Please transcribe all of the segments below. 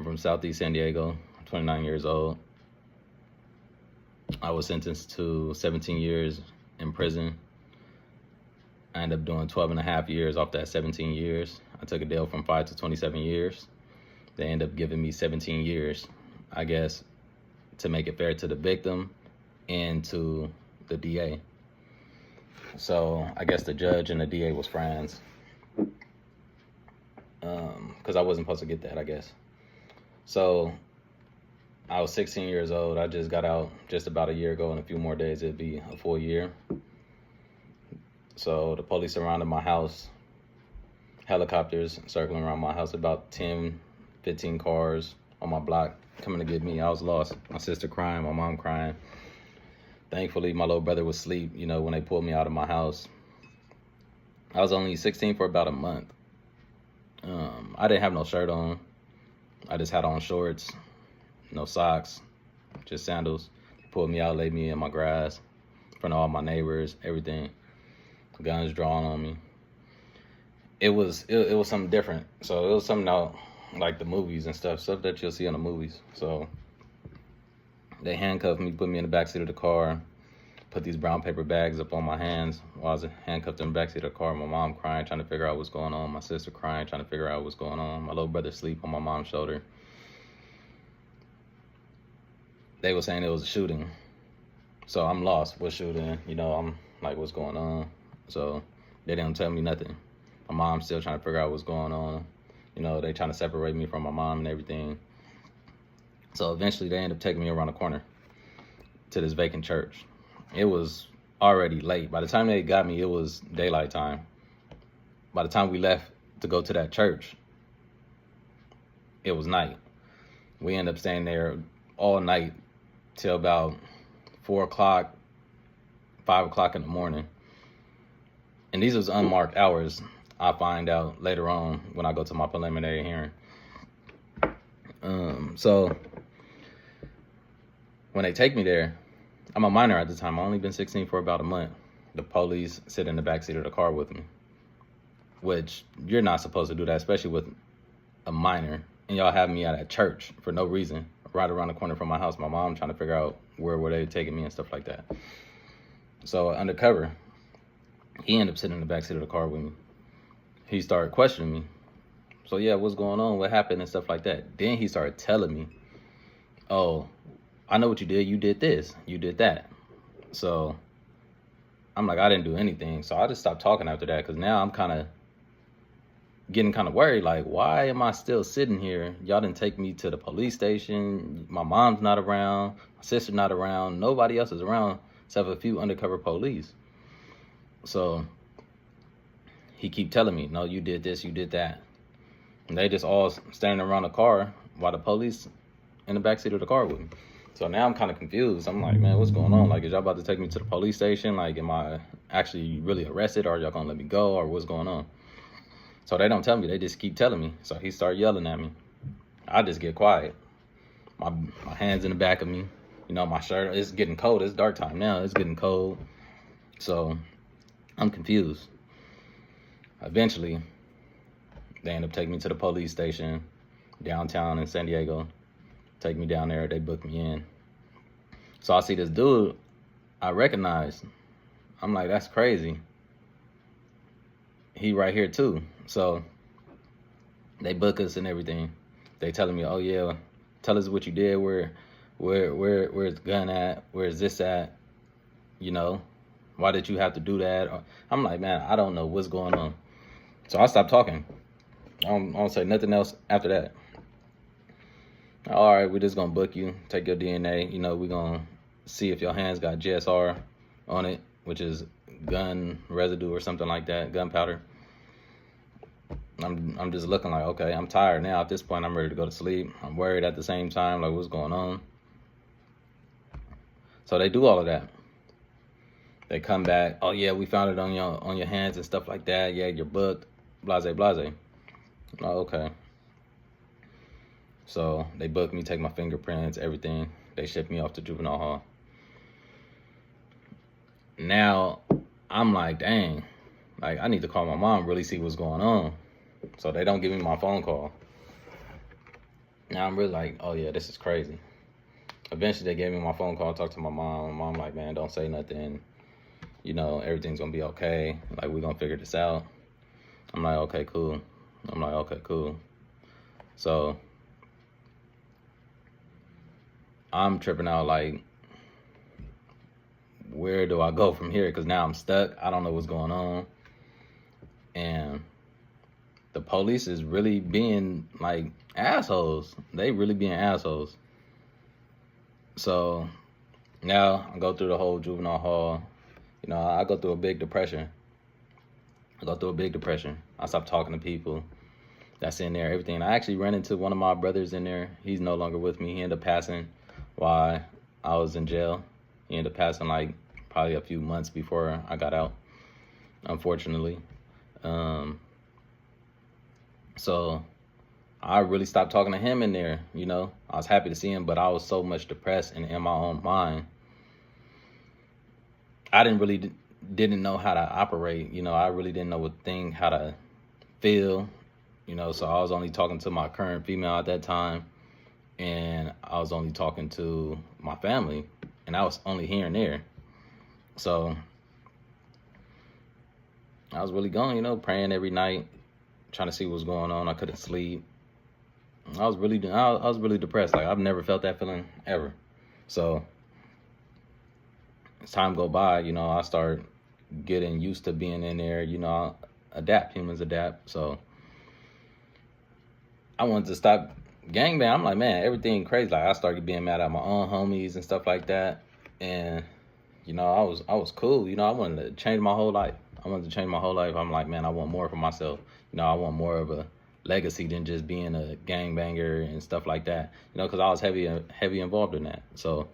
from Southeast San Diego, 29 years old. I was sentenced to 17 years in prison. I ended up doing 12 and a half years off that 17 years. I took a deal from 5 to 27 years. They ended up giving me 17 years, I guess, to make it fair to the victim and to the DA. So I guess the judge and the DA was friends. Because I wasn't supposed to get that, I guess. So I was 16 years old. I just got out just about a year ago. In a few more days, it'd be a full year. So the police surrounded my house, helicopters circling around my house, about 10, 15 cars on my block coming to get me. I was lost. My sister crying, my mom crying. Thankfully, my little brother was asleep, when they pulled me out of my house. I was only 16 for about a month. I didn't have no shirt on. I just had on shorts, no socks, just sandals. They pulled me out, laid me in my grass in front of all my neighbors, everything. Guns drawn on me. It was something different. So it was something out like the movies and stuff that you'll see in the movies. So they handcuffed me, put me in the backseat of the car, put these brown paper bags up on my hands while I was handcuffed in the backseat of the car. My mom crying, trying to figure out what's going on. My sister crying, trying to figure out what's going on. My little brother asleep on my mom's shoulder. They were saying it was a shooting. So I'm lost. What shooting? I'm like, what's going on? So they didn't tell me nothing. My mom's still trying to figure out what's going on. They trying to separate me from my mom and everything. So eventually they ended up taking me around the corner to this vacant church. It was already late. By the time they got me, it was daylight time. By the time we left to go to that church, it was night. We ended up staying there all night till about 4 o'clock, 5 o'clock in the morning. And these was unmarked hours. I find out later on when I go to my preliminary hearing. So when they take me there, I'm a minor at the time. I only been 16 for about a month. The police sit in the backseat of the car with me, which you're not supposed to do that, especially with a minor. And y'all have me at a church for no reason, right around the corner from my house. My mom trying to figure out where were they taking me and stuff like that. So undercover, he ended up sitting in the backseat of the car with me. He started questioning me. So yeah, what's going on? What happened and stuff like that. Then he started telling me, oh, I know what you did. You did this. You did that. So I'm like, I didn't do anything. So I just stopped talking after that because now I'm getting kind of worried. Like, why am I still sitting here? Y'all didn't take me to the police station. My mom's not around. My sister's not around. Nobody else is around except a few undercover police. So he keep telling me, no, you did this, you did that. And they just all standing around the car while the police in the backseat of the car with me. So now I'm kind of confused. I'm like, man, what's going on? Like, is y'all about to take me to the police station? Like, am I actually really arrested, or are y'all gonna let me go, or what's going on? So they don't tell me. They just keep telling me. So he started yelling at me. I just get quiet. My hands in the back of me. My shirt, it's getting cold. It's dark time now. It's getting cold. So I'm confused. Eventually, they end up taking me to the police station downtown in San Diego. Take me down there. They book me in. So I see this dude I recognize. I'm like, that's crazy. He right here too. So they book us and everything. They telling me, oh yeah, tell us what you did. Where's the gun at? Where's this at? Why did you have to do that? I'm like, man, I don't know what's going on. So I stopped talking. I don't say nothing else after that. All right, we're just going to book you, take your DNA. We're going to see if your hands got GSR on it, which is gun residue or something like that, gunpowder. I'm just looking like, okay, I'm tired now. At this point, I'm ready to go to sleep. I'm worried at the same time, like, what's going on? So they do all of that. They come back, oh, yeah, we found it on your hands and stuff like that. Yeah, you're booked, blase, blase. Oh, okay. So they booked me, take my fingerprints, everything. They shipped me off to juvenile hall. Now I'm like, dang, like I need to call my mom, really see what's going on. So they don't give me my phone call. Now I'm really like, oh yeah, this is crazy. Eventually, they gave me my phone call, talked to my mom. My mom like, man, don't say nothing. You know, everything's gonna be okay. Like, we're gonna figure this out. I'm like, okay, cool. I'm like, okay, cool. So I'm tripping out like, where do I go from here? Because now I'm stuck. I don't know what's going on. And the police is really being like assholes. They really being assholes. So now I go through the whole juvenile hall. You know, I go through a big depression. I stopped talking to people that's in there, everything. And I actually ran into one of my brothers in there. He's no longer with me. He ended up passing while I was in jail. He ended up passing like probably a few months before I got out, unfortunately. So I really stopped talking to him in there, you know. I was happy to see him, but I was so much depressed and in my own mind. I didn't know how to operate, you know. I really didn't know how to feel, you know. So I was only talking to my current female at that time, and I was only talking to my family, and I was only here and there. So I was really going, you know, praying every night, trying to see what was going on. I couldn't sleep. I was really depressed. Like, I've never felt that feeling ever. So as time go by, you know, I start getting used to being in there. You know, humans adapt. So I wanted to stop gangbang. I'm like, man, everything crazy. Like, I started being mad at my own homies and stuff like that. And you know, I was cool. You know, I wanted to change my whole life. I'm like, man, I want more for myself. You know, I want more of a legacy than just being a gangbanger and stuff like that. You know, because I was heavy involved in that. So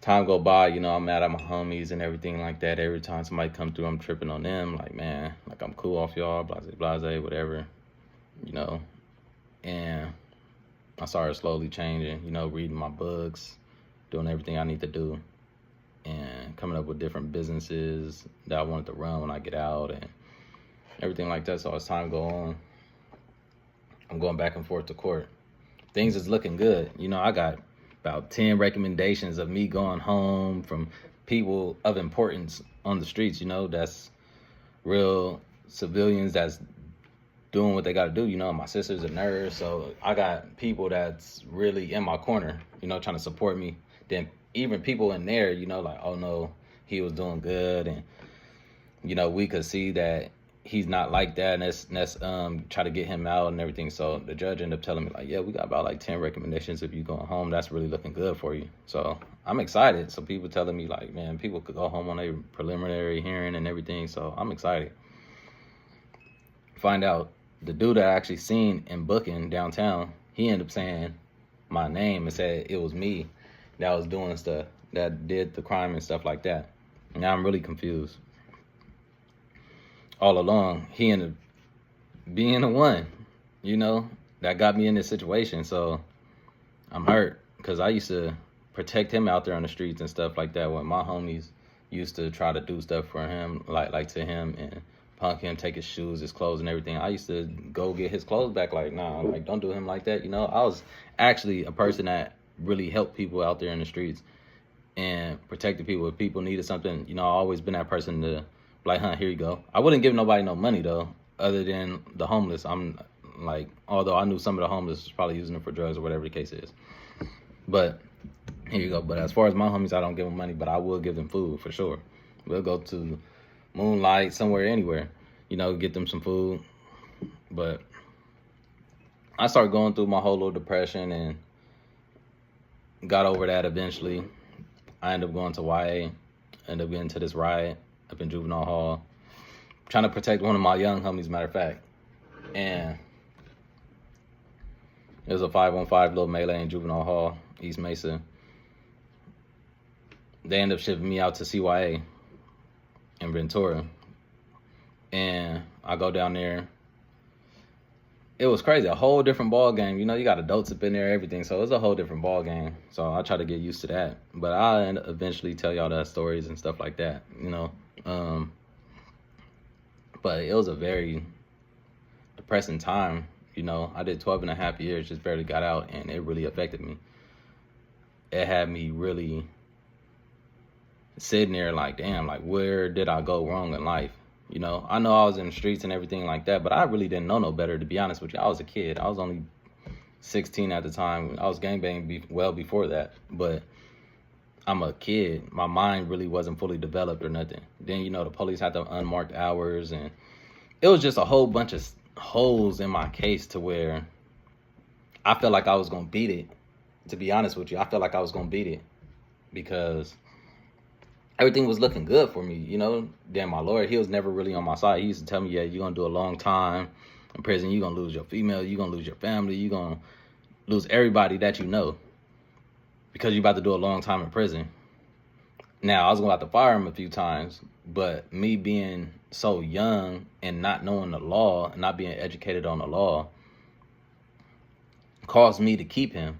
time go by, you know, I'm mad at my homies and everything like that. Every time somebody come through, I'm tripping on them. Like, man, like, I'm cool off y'all, blase, whatever, you know. And I started slowly changing, you know, reading my books, doing everything I need to do, and coming up with different businesses that I wanted to run when I get out and everything like that. So as time go on, I'm going back and forth to court. Things is looking good. You know, I got about 10 recommendations of me going home from people of importance on the streets, you know, that's real civilians that's doing what they got to do. You know, my sister's a nurse, so I got people that's really in my corner, you know, trying to support me. Then even people in there, you know, like, oh no, he was doing good, and you know, we could see that he's not like that, and let's try to get him out and everything. So the judge ended up telling me, like, yeah, we got about like 10 recommendations if you going home. That's really looking good for you. So I'm excited. So people telling me, like, man, people could go home on a preliminary hearing and everything. So I'm excited. Find out the dude that I actually seen in booking downtown, he ended up saying my name and said it was me that was doing stuff, that did the crime and stuff like that. Now I'm really confused. All along, he ended up being the one, you know, that got me in this situation. So I'm hurt because I used to protect him out there on the streets and stuff like that when my homies used to try to do stuff for him, like to him, and punk him, take his shoes, his clothes and everything. I used to go get his clothes back. Like, nah, like, don't do him like that. You know, I was actually a person that really helped people out there in the streets and protected people. If people needed something, you know, I always been that person to, like, huh, here you go. I wouldn't give nobody no money though, other than the homeless. I'm like, although I knew some of the homeless was probably using it for drugs or whatever the case is. But here you go. But as far as my homies, I don't give them money, but I will give them food for sure. We'll go to Moonlight, somewhere, anywhere, you know, get them some food. But I started going through my whole little depression and got over that eventually. I ended up going to YA, ended up getting into this riot up in Juvenile Hall, trying to protect one of my young homies, matter of fact. And it was a 5-on-5 little melee in Juvenile Hall, East Mesa. They ended up shipping me out to CYA in Ventura. And I go down there. It was crazy, a whole different ball game. You know, you got adults up in there, everything. So it's a whole different ball game. So I try to get used to that. But I'll eventually tell y'all that stories and stuff like that, you know. But it was a very depressing time, You know, I did 12 and a half years, just barely got out, and it really affected me. It had me really sitting there like, damn, like, where did I go wrong in life? You know, I know I was in the streets and everything like that, but I really didn't know no better, to be honest with you. I was a kid. I was only 16 at the time. I was gangbanging well before that, but I'm a kid. My mind really wasn't fully developed or nothing. Then, you know, the police had the unmarked hours, and it was just a whole bunch of holes in my case to where I felt like I was going to beat it. To be honest with you, I felt like I was going to beat it because everything was looking good for me, you know. Then my lawyer, he was never really on my side. He used to tell me, yeah, you're going to do a long time in prison. You're going to lose your female. You're going to lose your family. You're going to lose everybody that you know because you're about to do a long time in prison. Now, I was going to have to fire him a few times, but me being so young and not knowing the law and not being educated on the law caused me to keep him,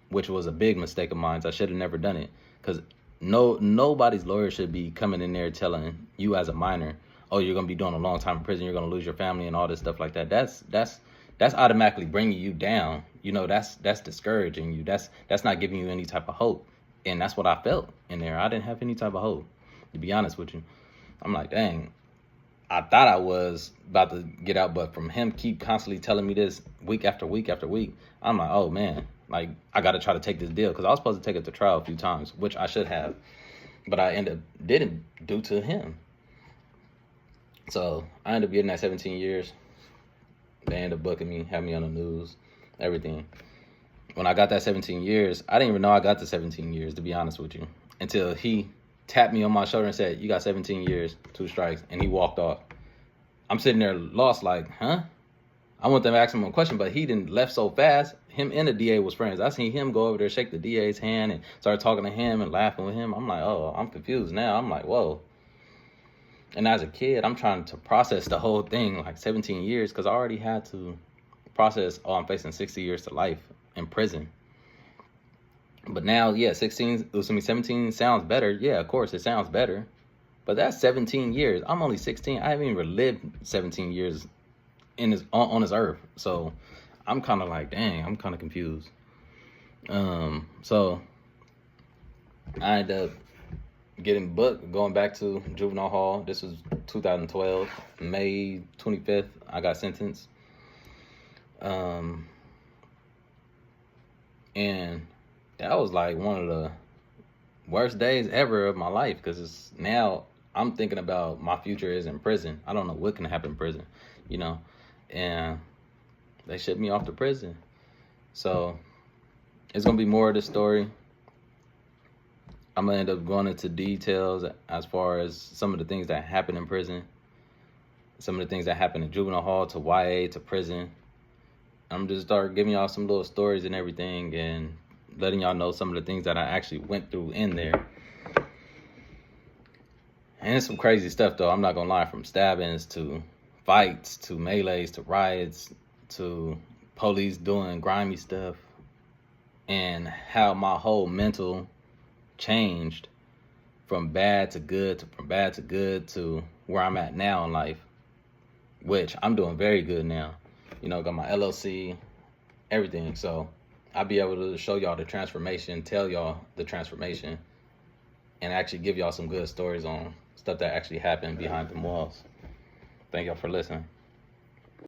which was a big mistake of mine. I should have never done it because nobody's lawyer should be coming in there telling you as a minor, oh, you're going to be doing a long time in prison, you're going to lose your family and all this stuff like that. That's automatically bringing you down. You know, that's discouraging you. That's not giving you any type of hope. And that's what I felt in there. I didn't have any type of hope, to be honest with you. I'm like, dang, I thought I was about to get out, but from him keep constantly telling me this week after week after week, I'm like, oh man, like I got to try to take this deal because I was supposed to take it to trial a few times, which I should have, but I didn't due to him. So I ended up getting that 17 years. They ended up booking me, had me on the news, everything. When I got that 17 years, I didn't even know I got the 17 years, to be honest with you, until he tapped me on my shoulder and said, you got 17 years, 2 strikes, and he walked off. I'm sitting there lost like, huh? I want them to ask him a question, but he didn't left so fast. Him and the DA was friends. I seen him go over there, shake the DA's hand, and start talking to him and laughing with him. I'm like, oh, I'm confused now. I'm like, whoa. And as a kid, I'm trying to process the whole thing, like 17 years, because I already had to process, oh, I'm facing 60 years to life in prison. But now, yeah, 17 sounds better. Yeah, of course, it sounds better. But that's 17 years. I'm only 16. I haven't even lived 17 years on this earth. So I'm kind of like, dang, I'm kind of confused. So I ended up getting booked, going back to juvenile hall. This was 2012, May 25th. I got sentenced. And that was like one of the worst days ever of my life because now I'm thinking about my future is in prison. I don't know what can happen in prison, you know, and they shipped me off to prison. So it's going to be more of the story. I'm going to end up going into details as far as some of the things that happen in prison, some of the things that happen in juvenile hall to YA to prison. I'm just start giving y'all some little stories and everything and letting y'all know some of the things that I actually went through in there. And it's some crazy stuff, though. I'm not going to lie, from stabbings to fights to melees to riots to police doing grimy stuff, and how my whole mental changed from bad to good to where I'm at now in life, which I'm doing very good now. You know, got my LLC, everything. So I'll be able to show y'all the transformation, tell y'all the transformation, and actually give y'all some good stories on stuff that actually happened behind the walls. Thank y'all for listening.